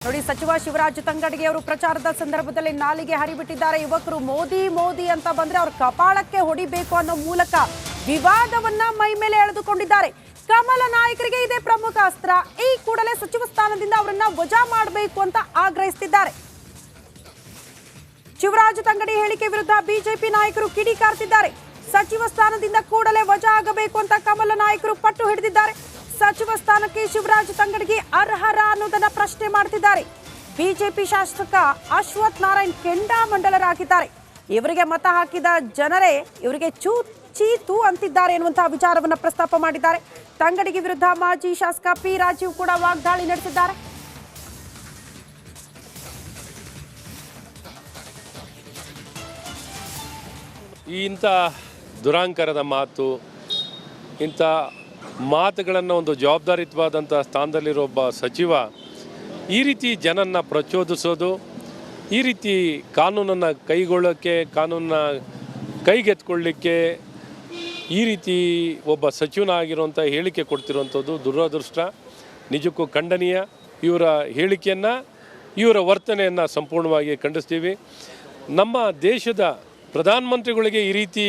ನೋಡಿ, ಸಚಿವ ಶಿವರಾಜ್ ತಂಗಡಗಿ ಅವರು ಪ್ರಚಾರದ ಸಂದರ್ಭದಲ್ಲಿ ನಾಲಿಗೆ ಹರಿಬಿಟ್ಟಿದ್ದಾರೆ. ಯುವಕರು ಮೋದಿ ಮೋದಿ ಅಂತ ಬಂದ್ರೆ ಅವ್ರ ಕಪಾಳಕ್ಕೆ ಹೊಡಿಬೇಕು ಅನ್ನೋ ಮೂಲಕ ವಿವಾದವನ್ನ ಮೈ ಮೇಲೆ ಎಳೆದುಕೊಂಡಿದ್ದಾರೆ. ಕಮಲ ನಾಯಕರಿಗೆ ಇದೇ ಪ್ರಮುಖ ಅಸ್ತ್ರ. ಈ ಕೂಡಲೇ ಸಚಿವ ಸ್ಥಾನದಿಂದ ಅವರನ್ನ ವಜಾ ಮಾಡಬೇಕು ಅಂತ ಆಗ್ರಹಿಸುತ್ತಿದ್ದಾರೆ. ಶಿವರಾಜ್ ತಂಗಡಿ ಹೇಳಿಕೆ ವಿರುದ್ಧ ಬಿಜೆಪಿ ನಾಯಕರು ಕಿಡಿಕಾರ್ತಿದ್ದಾರೆ. ಸಚಿವ ಸ್ಥಾನದಿಂದ ಕೂಡಲೇ ವಜಾ ಆಗಬೇಕು ಅಂತ ಕಮಲ ನಾಯಕರು ಪಟ್ಟು ಹಿಡಿದಿದ್ದಾರೆ. ಸಚಿವ ಸ್ಥಾನಕ್ಕೆ ಶಿವರಾಜ್ ತಂಗಡಗಿ ಅರ್ಹರ ಅನ್ನೋದನ್ನ ಪ್ರಶ್ನೆ ಮಾಡ್ತಿದ್ದಾರೆ. ಬಿಜೆಪಿ ಶಾಸಕ ಅಶ್ವಥ್ ನಾರಾಯಣ್ ಕೆಂಡಾಮಂಡಲರಾಗಿದ್ದಾರೆ. ಇವರಿಗೆ ಮತ ಹಾಕಿದ ಜನರೇ ಇವರಿಗೆ ಚೀತು ಅಂತಿದ್ದಾರೆ ಎನ್ನುವಂತಹ ವಿಚಾರವನ್ನ ಪ್ರಸ್ತಾಪ ಮಾಡಿದ್ದಾರೆ. ತಂಗಡಗಿ ವಿರುದ್ಧ ಮಾಜಿ ಶಾಸಕ ಪಿ ರಾಜೀವ್ ಕೂಡ ವಾಗ್ದಾಳಿ ನಡೆಸಿದ್ದಾರೆ. ಇಂಥ ದುರಾಂಕಾರದ ಮಾತು, ಇಂಥ ಮಾತುಗಳನ್ನು ಒಂದು ಜವಾಬ್ದಾರಿಯುತವಾದಂಥ ಸ್ಥಾನದಲ್ಲಿರೋ ಒಬ್ಬ ಸಚಿವ ಈ ರೀತಿ ಜನನ್ನ ಪ್ರಚೋದಿಸೋದು, ಈ ರೀತಿ ಕಾನೂನನ್ನು ಕೈಗೊಳ್ಳೋಕ್ಕೆ, ಕಾನೂನನ್ನ ಕೈಗೆತ್ಕೊಳ್ಳಿಕ್ಕೆ ಈ ರೀತಿ ಒಬ್ಬ ಸಚಿವನಾಗಿರುವಂಥ ಹೇಳಿಕೆ ಕೊಡ್ತಿರುವಂಥದ್ದು ದುರದೃಷ್ಟ, ನಿಜಕ್ಕೂ ಖಂಡನೀಯ. ಇವರ ಹೇಳಿಕೆಯನ್ನು, ಇವರ ವರ್ತನೆಯನ್ನು ಸಂಪೂರ್ಣವಾಗಿ ಖಂಡಿಸ್ತೀವಿ. ನಮ್ಮ ದೇಶದ ಪ್ರಧಾನಮಂತ್ರಿಗಳಿಗೆ ಈ ರೀತಿ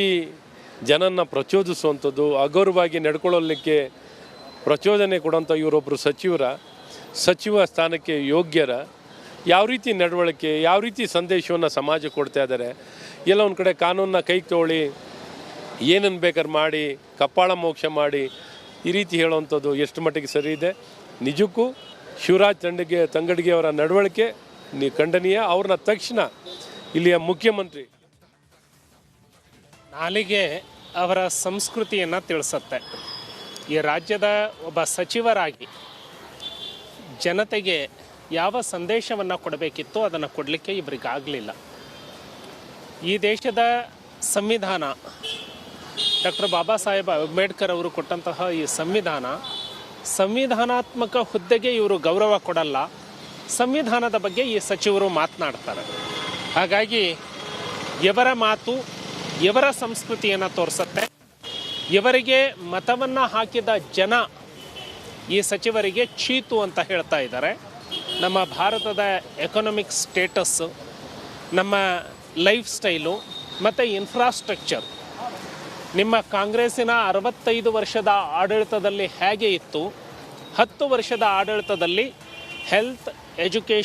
ಜನನ್ನ ಪ್ರಚೋದಿಸುವಂಥದ್ದು, ಅಗೌರವವಾಗಿ ನಡ್ಕೊಳ್ಳಲಿಕ್ಕೆ ಪ್ರಚೋದನೆ ಕೊಡುವಂಥ ಇವರೊಬ್ಬರು ಸಚಿವ ಸ್ಥಾನಕ್ಕೆ ಯೋಗ್ಯರ? ಯಾವ ರೀತಿ ನಡವಳಿಕೆ, ಯಾವ ರೀತಿ ಸಂದೇಶವನ್ನು ಸಮಾಜಕ್ಕೆ ಕೊಡ್ತಾ ಇದ್ದಾರೆ? ಎಲ್ಲ ಒಂದು ಕಡೆ ಕಾನೂನನ್ನ ಕೈಗೆ ತಗೊಳ್ಳಿ, ಏನನ್ನು ಬೇಕಾದ್ರೆ ಮಾಡಿ, ಕಪಾಳ ಮೋಕ್ಷ ಮಾಡಿ, ಈ ರೀತಿ ಹೇಳುವಂಥದ್ದು ಎಷ್ಟು ಮಟ್ಟಿಗೆ ಸರಿ ಇದೆ? ನಿಜಕ್ಕೂ ಶಿವರಾಜ್ ತಂಗಡಗಿ ಅವರ ನಡವಳಿಕೆ ಖಂಡನೀಯ. ಅವ್ರನ್ನ ತಕ್ಷಣ ಇಲ್ಲಿಯ ಮುಖ್ಯಮಂತ್ರಿ ನಾಲಿಗೆ ಅವರ ಸಂಸ್ಕೃತಿಯನ್ನು ತಿಳಿಸುತ್ತೆ. ಈ ರಾಜ್ಯದ ಒಬ್ಬ ಸಚಿವರಾಗಿ ಜನತೆಗೆ ಯಾವ ಸಂದೇಶವನ್ನು ಕೊಡಬೇಕಿತ್ತು ಅದನ್ನು ಕೊಡಲಿಕ್ಕೆ ಇವರಿಗಾಗಲಿಲ್ಲ. ಈ ದೇಶದ ಸಂವಿಧಾನ, ಡಾಕ್ಟರ್ ಬಾಬಾ ಸಾಹೇಬ್ ಅಂಬೇಡ್ಕರ್ ಅವರು ಕೊಟ್ಟಂತಹ ಈ ಸಂವಿಧಾನಾತ್ಮಕ ಹುದ್ದೆಗೆ ಇವರು ಗೌರವ ಕೊಡಲ್ಲ. ಸಂವಿಧಾನದ ಬಗ್ಗೆ ಈ ಸಚಿವರು ಮಾತನಾಡ್ತಾರೆ. ಹಾಗಾಗಿ ಇವರ ಮಾತು ಇವರ ಸಂಸ್ಕೃತಿಯನ್ನು ತೋರಿಸುತ್ತೆ. ಇವರಿಗೆ ಮತವನ್ನು ಹಾಕಿದ ಜನ ಈ ಸಚಿವರಿಗೆ ಚೀತು ಅಂತ ಹೇಳ್ತಾ ಇದ್ದಾರೆ. ನಮ್ಮ ಭಾರತದ ಎಕನಾಮಿಕ್ ಸ್ಟೇಟಸ್ಸು, ನಮ್ಮ ಲೈಫ್ ಸ್ಟೈಲು ಮತ್ತು ಇನ್ಫ್ರಾಸ್ಟ್ರಕ್ಚರ್ ನಿಮ್ಮ ಕಾಂಗ್ರೆಸ್ಸಿನ 65 ವರ್ಷದ ಆಡಳಿತದಲ್ಲಿ ಹೇಗೆ ಇತ್ತು, 10 ವರ್ಷದ ಆಡಳಿತದಲ್ಲಿ ಹೆಲ್ತ್, ಎಜುಕೇಷನ್